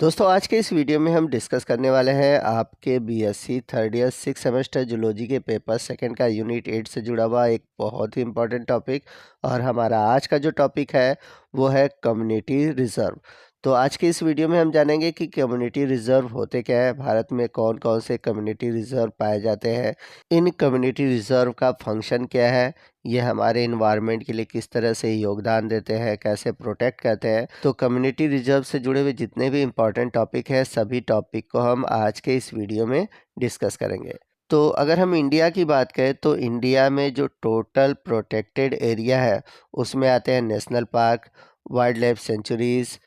दोस्तों आज के इस वीडियो में हम डिस्कस करने वाले हैं आपके BSc third year 6 semester zoology के पेपर सेकंड का यूनिट 8 से जुड़ा हुआ एक बहुत ही इम्पोर्टेंट टॉपिक। और हमारा आज का जो टॉपिक है वो है कम्युनिटी रिजर्व। तो आज के इस वीडियो में हम जानेंगे कि कम्युनिटी रिजर्व होते क्या है, भारत में कौन कौन से कम्युनिटी रिजर्व पाए जाते हैं, इन कम्युनिटी रिजर्व का फंक्शन क्या है, ये हमारे इन्वायरमेंट के लिए किस तरह से योगदान देते हैं, कैसे प्रोटेक्ट करते हैं। तो कम्युनिटी रिजर्व से जुड़े हुए जितने भी इम्पोर्टेंट टॉपिक है सभी टॉपिक को हम आज के इस वीडियो में डिस्कस करेंगे। तो अगर हम इंडिया की बात करें तो इंडिया में जो टोटल प्रोटेक्टेड एरिया है उसमें आते हैं national park, wild life sanctuaries,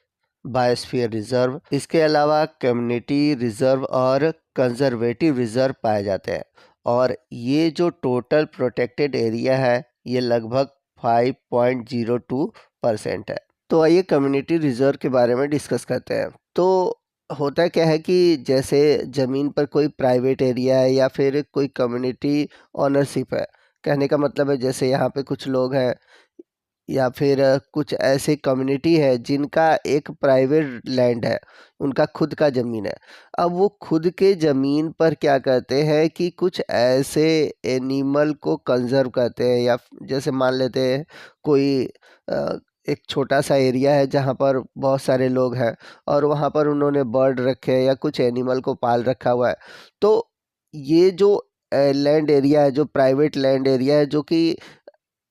biosphere reserve, इसके अलावा कम्युनिटी रिजर्व और कंजर्वेटिव रिजर्व पाए जाते हैं। और ये जो टोटल प्रोटेक्टेड एरिया है ये लगभग 5.02% है। तो आइए कम्युनिटी रिजर्व के बारे में डिस्कस करते हैं। तो होता क्या है कि जैसे ज़मीन पर कोई प्राइवेट एरिया है या फिर कोई कम्युनिटी ओनरशिप है, कहने का मतलब है जैसे यहाँ पे कुछ लोग हैं या फिर कुछ ऐसे कम्युनिटी है जिनका एक प्राइवेट लैंड है, उनका खुद का ज़मीन है। अब वो खुद के ज़मीन पर क्या करते हैं कि कुछ ऐसे एनिमल को कंज़र्व करते हैं, या जैसे मान लेते हैं कोई एक छोटा सा एरिया है जहाँ पर बहुत सारे लोग हैं और वहाँ पर उन्होंने बर्ड रखे हैं या कुछ एनिमल को पाल रखा हुआ है। तो ये जो लैंड एरिया है, जो प्राइवेट लैंड एरिया है, जो कि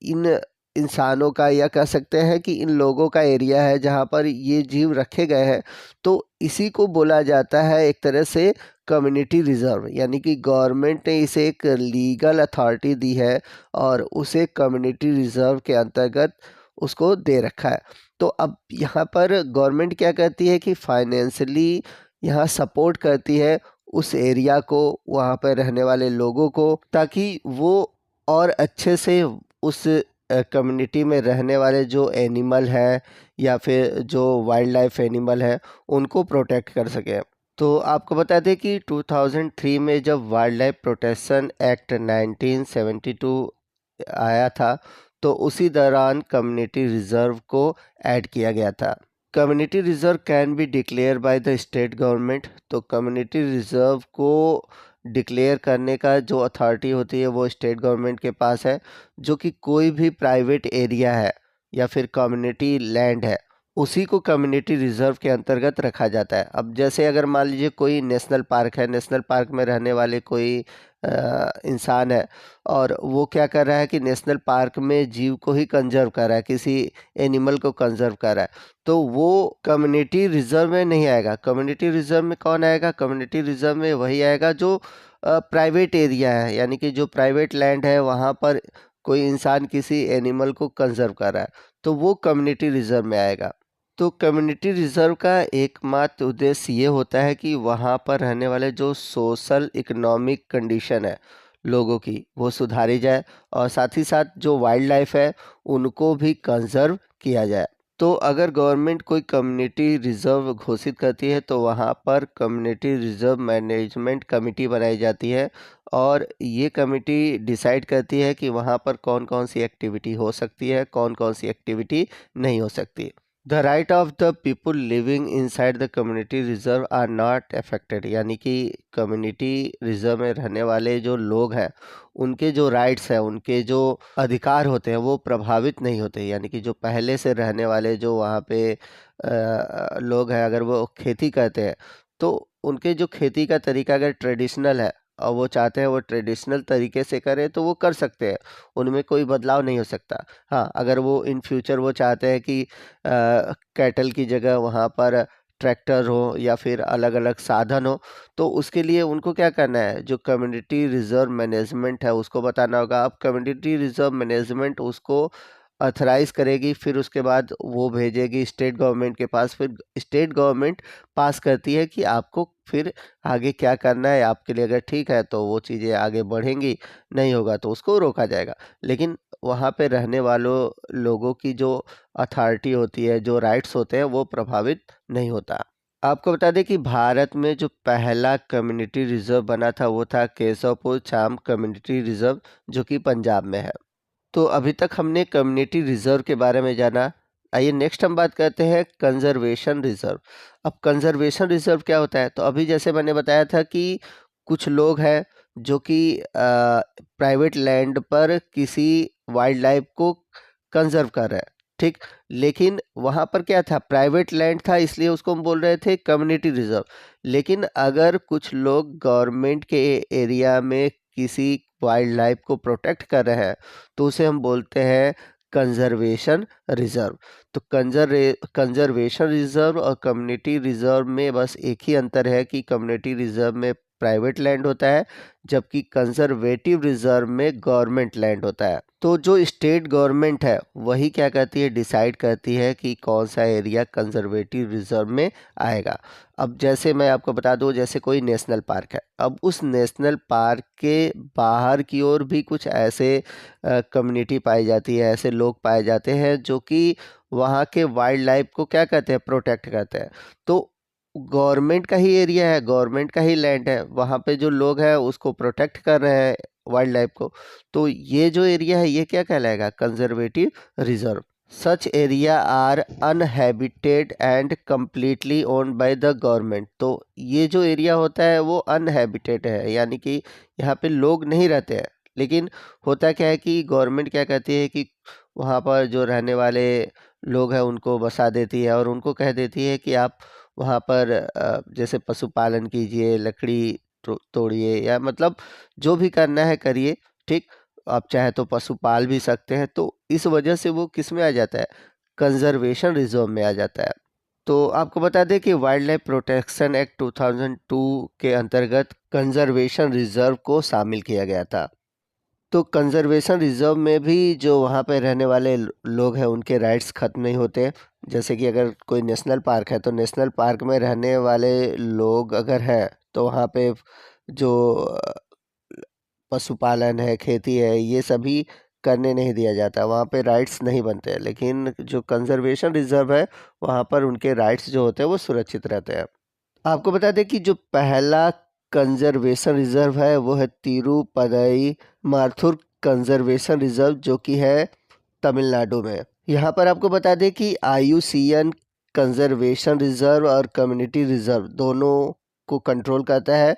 इन इंसानों का या कह सकते हैं कि इन लोगों का एरिया है जहाँ पर ये जीव रखे गए हैं, तो इसी को बोला जाता है एक तरह से कम्युनिटी रिजर्व। यानी कि गवर्नमेंट ने इसे एक लीगल अथॉरिटी दी है और उसे कम्युनिटी रिजर्व के अंतर्गत उसको दे रखा है। तो अब यहाँ पर गवर्नमेंट क्या करती है कि फाइनेंशियली यहाँ सपोर्ट करती है उस एरिया को, वहाँ पर रहने वाले लोगों को, ताकि वो और अच्छे से उस कम्युनिटी में रहने वाले जो एनिमल है या फिर जो वाइल्ड लाइफ एनिमल है उनको प्रोटेक्ट कर सके। तो आपको बता दें कि 2003 में जब वाइल्ड लाइफ प्रोटेक्शन एक्ट 1972 आया था तो उसी दौरान कम्युनिटी रिजर्व को ऐड किया गया था। Community reserve can be declare by the state government. तो कम्युनिटी रिजर्व को डिक्लेयर करने का जो अथॉरिटी होती है वो स्टेट गवर्नमेंट के पास है। जो कि कोई भी प्राइवेट एरिया है या फिर कम्युनिटी लैंड है उसी को कम्युनिटी रिजर्व के अंतर्गत रखा जाता है। अब जैसे अगर मान लीजिए कोई नेशनल पार्क है, नेशनल पार्क में रहने वाले कोई इंसान है और वो क्या कर रहा है कि नेशनल पार्क में जीव को ही कंजर्व कर रहा है, किसी एनिमल को कंजर्व कर रहा है, तो वो कम्युनिटी रिजर्व में नहीं आएगा। कम्युनिटी रिजर्व में कौन आएगा? कम्युनिटी रिजर्व में वही आएगा जो प्राइवेट एरिया है, यानी कि जो प्राइवेट लैंड है वहाँ पर कोई इंसान किसी एनिमल को कंजर्व कर रहा है, तो वो कम्युनिटी रिजर्व में आएगा। तो कम्युनिटी रिजर्व का एकमात्र उद्देश्य ये होता है कि वहाँ पर रहने वाले जो सोशल इकोनॉमिक कंडीशन है लोगों की वो सुधारी जाए और साथ ही साथ जो वाइल्ड लाइफ है उनको भी कंजर्व किया जाए। तो अगर गवर्नमेंट कोई कम्युनिटी रिजर्व घोषित करती है तो वहाँ पर कम्युनिटी रिजर्व मैनेजमेंट कमेटी बनाई जाती है और ये कमेटी डिसाइड करती है कि वहाँ पर कौन कौन सी एक्टिविटी हो सकती है, कौन कौन सी एक्टिविटी नहीं हो सकती। The right of the people living inside the community reserve are not affected. यानी कि कम्युनिटी रिजर्व में रहने वाले जो लोग हैं उनके जो राइट्स हैं, उनके जो अधिकार होते हैं वो प्रभावित नहीं होते। यानी कि जो पहले से रहने वाले जो वहाँ पे लोग हैं, अगर वो खेती करते हैं तो उनके जो खेती का तरीका अगर ट्रेडिशनल है और वो चाहते हैं वो ट्रेडिशनल तरीके से करें तो वो कर सकते हैं, उनमें कोई बदलाव नहीं हो सकता। हाँ, अगर वो इन फ्यूचर वो चाहते हैं कि कैटल की जगह वहाँ पर ट्रैक्टर हो या फिर अलग अलग साधन हो, तो उसके लिए उनको क्या करना है, जो कम्युनिटी रिजर्व मैनेजमेंट है उसको बताना होगा। अब कम्युनिटी रिजर्व मैनेजमेंट उसको ऑथराइज़ करेगी, फिर उसके बाद वो भेजेगी स्टेट गवर्नमेंट के पास, फिर स्टेट गवर्नमेंट पास करती है कि आपको फिर आगे क्या करना है। आपके लिए अगर ठीक है तो वो चीज़ें आगे बढ़ेंगी, नहीं होगा तो उसको रोका जाएगा। लेकिन वहाँ पे रहने वालों लोगों की जो अथॉरिटी होती है, जो राइट्स होते हैं वो प्रभावित नहीं होता। आपको बता दें कि भारत में जो पहला कम्युनिटी रिजर्व बना था वो था केशवपुर चाम कम्युनिटी रिजर्व, जो कि पंजाब में है। तो अभी तक हमने कम्युनिटी रिजर्व के बारे में जाना। आइए नेक्स्ट हम बात करते हैं कंजर्वेशन रिजर्व। अब कंजर्वेशन रिजर्व क्या होता है? तो अभी जैसे मैंने बताया था कि कुछ लोग हैं जो कि प्राइवेट लैंड पर किसी वाइल्ड लाइफ को कंजर्व कर रहे हैं, ठीक। लेकिन वहाँ पर क्या था, प्राइवेट लैंड था, इसलिए उसको हम बोल रहे थे कम्युनिटी रिजर्व। लेकिन अगर कुछ लोग गवर्नमेंट के एरिया में किसी वाइल्ड लाइफ को प्रोटेक्ट कर रहे हैं तो उसे हम बोलते हैं कंजर्वेशन रिजर्व। तो कंजर्वेशन रिजर्व और कम्युनिटी रिजर्व में बस एक ही अंतर है कि कम्युनिटी रिजर्व में प्राइवेट लैंड होता है, जबकि कंजर्वेटिव रिजर्व में गवर्नमेंट लैंड होता है। तो जो स्टेट गवर्नमेंट है वही क्या करती है, डिसाइड करती है कि कौन सा एरिया कंजर्वेटिव रिजर्व में आएगा। अब जैसे मैं आपको बता दूं, जैसे कोई नेशनल पार्क है, अब उस नेशनल पार्क के बाहर की ओर भी कुछ ऐसे कम्युनिटी पाई जाती है, ऐसे लोग पाए जाते हैं जो कि वहाँ के वाइल्ड लाइफ को क्या कहते हैं, प्रोटेक्ट करते हैं। तो गवर्नमेंट का ही एरिया है, गवर्नमेंट का ही लैंड है, वहाँ पे जो लोग हैं उसको प्रोटेक्ट कर रहे हैं वाइल्ड लाइफ को, तो ये जो एरिया है ये क्या कहलाएगा, conservative reserve. Such area are uninhabited and completely owned by the government. तो ये जो एरिया होता है वो अनहैबिटेड है, यानी कि यहाँ पे लोग नहीं रहते हैं। लेकिन होता क्या है कि गवर्नमेंट क्या कहती है कि वहाँ पर जो रहने वाले लोग हैं उनको बसा देती है और उनको कह देती है कि आप वहाँ पर जैसे पशुपालन कीजिए, लकड़ी तोड़िए, या मतलब जो भी करना है करिए, ठीक। आप चाहे तो पशु पाल भी सकते हैं। तो इस वजह से वो किस में आ जाता है, कंजर्वेशन रिजर्व में आ जाता है। तो आपको बता दें कि वाइल्ड लाइफ प्रोटेक्शन एक्ट 2002 के अंतर्गत कंजर्वेशन रिजर्व को शामिल किया गया था। तो कंजर्वेशन रिजर्व में भी जो वहाँ पे रहने वाले लोग हैं उनके राइट्स खत्म नहीं होते। जैसे कि अगर कोई नेशनल पार्क है तो नेशनल पार्क में रहने वाले लोग अगर हैं तो वहाँ पे जो पशुपालन है, खेती है, ये सभी करने नहीं दिया जाता, वहाँ पे राइट्स नहीं बनते हैं। लेकिन जो कंजर्वेशन रिजर्व है वहाँ पर उनके राइट्स जो होते हैं वो सुरक्षित रहते हैं। आपको बता दें कि जो पहला कंजर्वेशन रिजर्व है वो है तिरुपदई माथुर कंजर्वेशन रिजर्व, जो कि है तमिलनाडु में। यहाँ पर आपको बता दें कि IUCN कंजर्वेशन रिजर्व और कम्युनिटी रिजर्व दोनों को कंट्रोल करता है।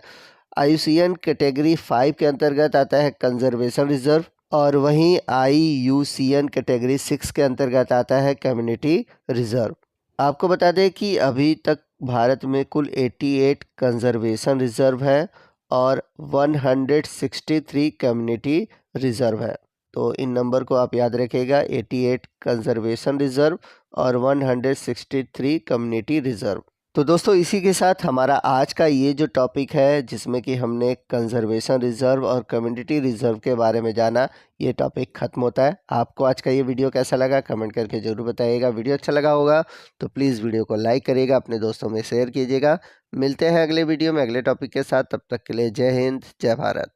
IUCN कैटेगरी 5 के अंतर्गत आता है कंजर्वेशन रिजर्व, और वहीं IUCN कैटेगरी 6 के अंतर्गत आता है कम्युनिटी रिजर्व। आपको बता दें कि अभी तक भारत में कुल 88 कंजर्वेशन रिजर्व है और 163 कम्युनिटी रिजर्व है। तो इन नंबर को आप याद रखिएगा, 88 कंजर्वेशन रिजर्व और 163 कम्युनिटी रिजर्व। तो दोस्तों इसी के साथ हमारा आज का ये जो टॉपिक है जिसमें कि हमने कंजर्वेशन रिजर्व और कम्युनिटी रिजर्व के बारे में जाना, ये टॉपिक ख़त्म होता है। आपको आज का ये वीडियो कैसा लगा कमेंट करके ज़रूर बताइएगा। वीडियो अच्छा लगा होगा तो प्लीज़ वीडियो को लाइक करिएगा, अपने दोस्तों में शेयर कीजिएगा। मिलते हैं अगले वीडियो में अगले टॉपिक के साथ, तब तक के लिए जय हिंद, जय भारत।